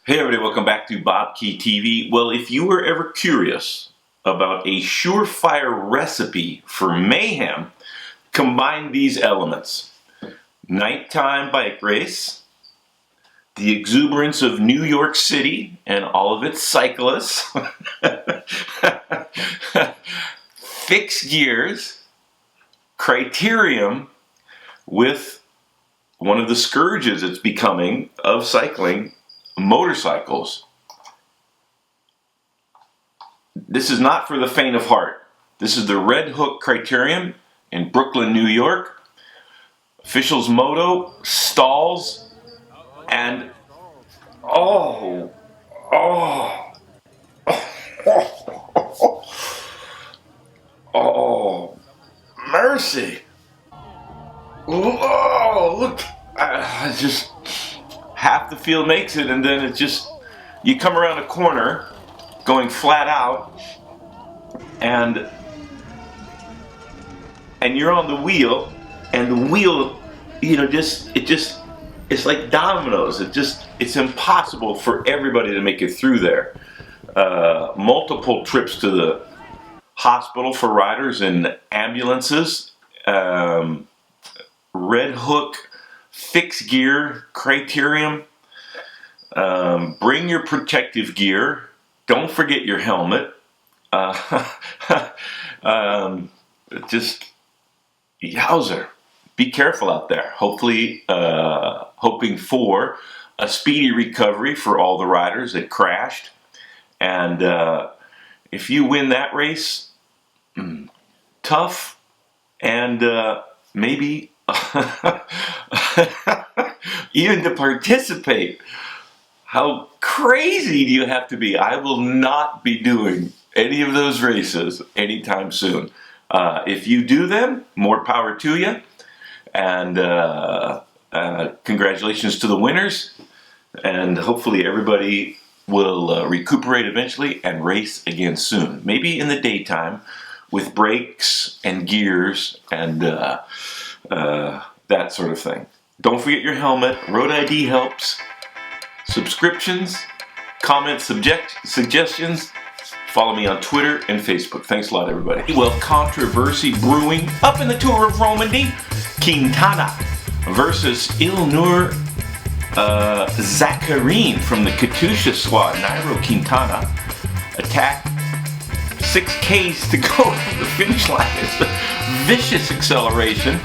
Hey everybody, welcome back to BobkeTV. Well, if you were ever curious about a surefire recipe for mayhem, combine these elements. Nighttime bike race, the exuberance of New York City and all of its cyclists, fixed gears, criterium with one of the scourges it's becoming of cycling, motorcycles. This is not for the faint of heart. This is the Red Hook Criterium in Brooklyn, New York. Official's moto, stalls, and oh, mercy. Oh, look, just half the field makes it, and then it just, you come around a corner going flat out, and you're on the wheel, and the wheel, it's like dominoes. It's impossible for everybody to make it through there. Multiple trips to the hospital for riders and ambulances. Red Hook fixed gear criterium. Bring your protective gear. Don't forget your helmet. Just yowzer. Be careful out there. Hopefully, hoping for a speedy recovery for all the riders that crashed. And if you win that race, tough, and maybe even to participate. How crazy do you have to be? I will not be doing any of those races anytime soon. If you do them, more power to you. And congratulations to the winners. And hopefully everybody will recuperate eventually and race again soon. Maybe in the daytime with brakes and gears and that sort of thing. Don't forget your helmet. Road ID helps. Subscriptions, comments, suggestions. Follow me on Twitter and Facebook. Thanks a lot, everybody. Well, controversy brewing up in the Tour of Romandy. Quintana versus Ilnur Zakarin from the Katusha squad. Nairo Quintana attacked 6 Ks to go to the finish line. It's a vicious acceleration.